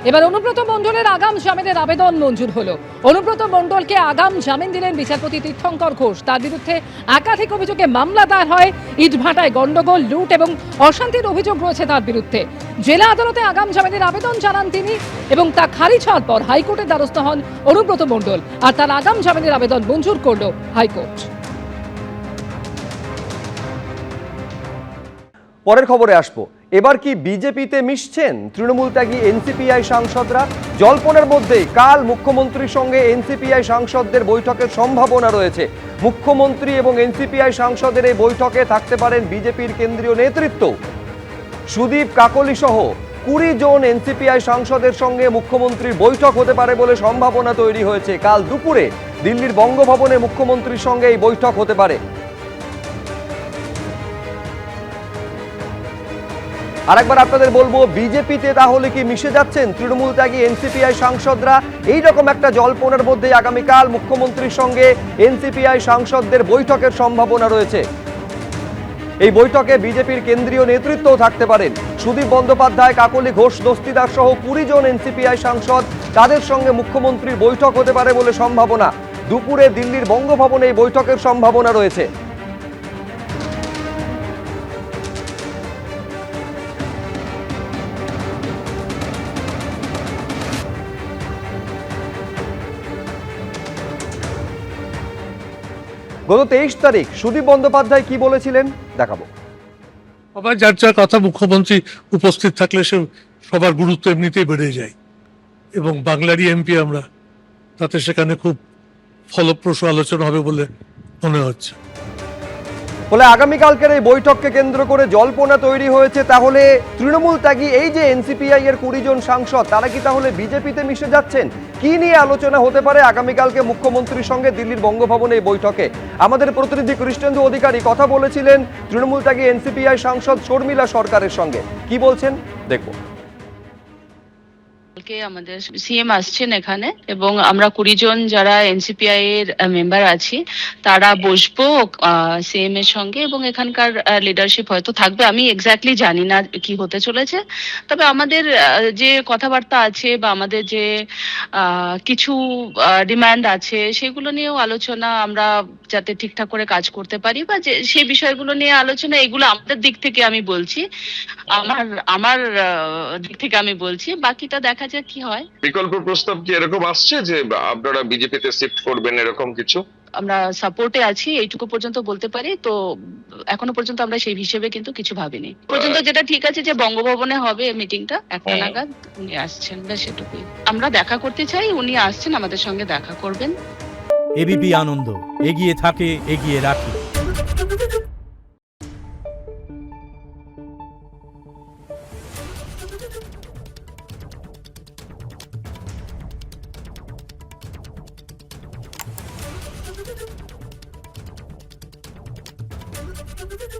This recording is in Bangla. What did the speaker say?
এবার অনুব্রত মণ্ডলের আগাম জামিনের আবেদন মঞ্জুর হলো। অনুব্রত মণ্ডলকে আগাম জামিন দিলেন বিচারপতি তীর্থঙ্কর ঘোষ। তার বিরুদ্ধে একাধিক অভিযোগে মামলা দায়ের হয়। ইটভাটায় গন্ডগোল, লুট এবং অশান্তির অভিযোগ রয়েছে তার বিরুদ্ধে। জেলা আদালতে আগাম জামিনের আবেদন জানান তিনি এবং তা খারিজ হওয়ার পর হাইকোর্টের দ্বারস্থ হন অনুব্রত মণ্ডল, আর তার আগাম জামিনের আবেদন মঞ্জুর করল হাইকোর্ট। পরের খবরে আসবো। এবার কি বিজেপিতে মিশছেন তৃণমূল ত্যাগী এনসিপিআই সাংসদরা? জল্পনার মধ্যেই কাল মুখ্যমন্ত্রীর সঙ্গে এনসিপিআই সাংসদদের বৈঠকের সম্ভাবনা রয়েছে। মুখ্যমন্ত্রী এবং এনসিপিআই সাংসদের এই বৈঠকে থাকতে পারেন বিজেপির কেন্দ্রীয় নেতৃত্ব। সুদীপ কাকলি সহ 20 জন এনসিপিআই সাংসদের সঙ্গে মুখ্যমন্ত্রীর বৈঠক হতে পারে বলে সম্ভাবনা তৈরি হয়েছে। কাল দুপুরে দিল্লির বঙ্গভবনে মুখ্যমন্ত্রীর সঙ্গে এই বৈঠক হতে পারে। আরেকবার আপনাদের বলবো, বিজেপিতে তাহলে কি মিশে যাচ্ছেন তৃণমূল ত্যাগী এনসিপিআই সাংসদরা? এইরকম একটা জল্পনার মধ্যে আগামীকাল মুখ্যমন্ত্রীর সঙ্গে এনসিপিআই সাংসদদের বৈঠকের সম্ভাবনা রয়েছে। এই বৈঠকে বিজেপির কেন্দ্রীয় নেতৃত্বও থাকতে পারেন। সুদীপ বন্দ্যোপাধ্যায়, কাকলি ঘোষ দস্তিদার সহ 20 জন এনসিপিআই সাংসদ, তাদের সঙ্গে মুখ্যমন্ত্রীর বৈঠক হতে পারে বলে সম্ভাবনা। দুপুরে দিল্লির বঙ্গভবনে এই বৈঠকের সম্ভাবনা রয়েছে। গত 23 তারিখ সুদীপ বন্দ্যোপাধ্যায় কি বলেছিলেন দেখাবো। সবাই যার যার কথা, মুখ্যমন্ত্রী উপস্থিত থাকলে সে সবার গুরুত্ব এমনিতেই বেড়ে যায় এবং বাংলারই এমপি আমরা, তাতে সেখানে খুব ফলপ্রসূ আলোচনা হবে বলে মনে হচ্ছে। ফলে আগামীকালকের এই বৈঠককে কেন্দ্র করে জল্পনা তৈরি হয়েছে। তাহলে তৃণমূল ত্যাগী এই যে এনসিপিআই এর 20 জন সাংসদ, তারা কি তাহলে বিজেপিতে মিশে যাচ্ছেন? কি নিয়ে আলোচনা হতে পারে আগামীকালকে মুখ্যমন্ত্রীর সঙ্গে দিল্লির বঙ্গভবনে এই বৈঠকে? আমাদের প্রতিনিধি কৃষ্ণেন্দু অধিকারী কথা বলেছিলেন তৃণমূল ত্যাগী এনসিপিআই সাংসদ শর্মিলা সরকারের সঙ্গে। কি বলছেন দেখবো। আমাদের সিএম আসছেন এখানে এবং আমরা 20 জন যারা এনসিপিআই এর মেম্বার আছি তারা বসবো সিএম এর সঙ্গে এবং এখানকার লিডারশিপ হয়তো থাকবে। আমি এক্স্যাক্টলি জানি না কি হতে চলেছে, তবে আমাদের যে কথাবার্তা আছে বা আমাদের যে কিছু ডিমান্ড আছে সেগুলো নিয়েও আলোচনা, আমরা যাতে ঠিকঠাক করে কাজ করতে পারি বা যে সেই বিষয়গুলো নিয়ে আলোচনা, এগুলো আমাদের দিক থেকে আমি বলছি, আমার দিক থেকে আমি বলছি। বাকিটা দেখা যাক কি হয়। বিকল্প প্রস্তাব কি এরকম আসছে যে আপনারা বিজেপিতে শিফট করবেন, এরকম কিছু? আমরা সাপোর্টে আছি এইটুকু পর্যন্ত বলতে পারি। তো এখনো পর্যন্ত আমরা সেই হিসেবে কিন্তু কিছু ভাবিনি পর্যন্ত। যেটা ঠিক আছে যে বঙ্গভবনে হবে মিটিংটা 1টা নাগাদ, উনি আসছেন, ব্যাস এটুকুই। আমরা দেখা করতে চাই, উনি আসছেন, আমাদের সঙ্গে দেখা করবেন। এবিপি আনন্দ, এগিয়ে থাকে, এগিয়ে রাখে। Thank you.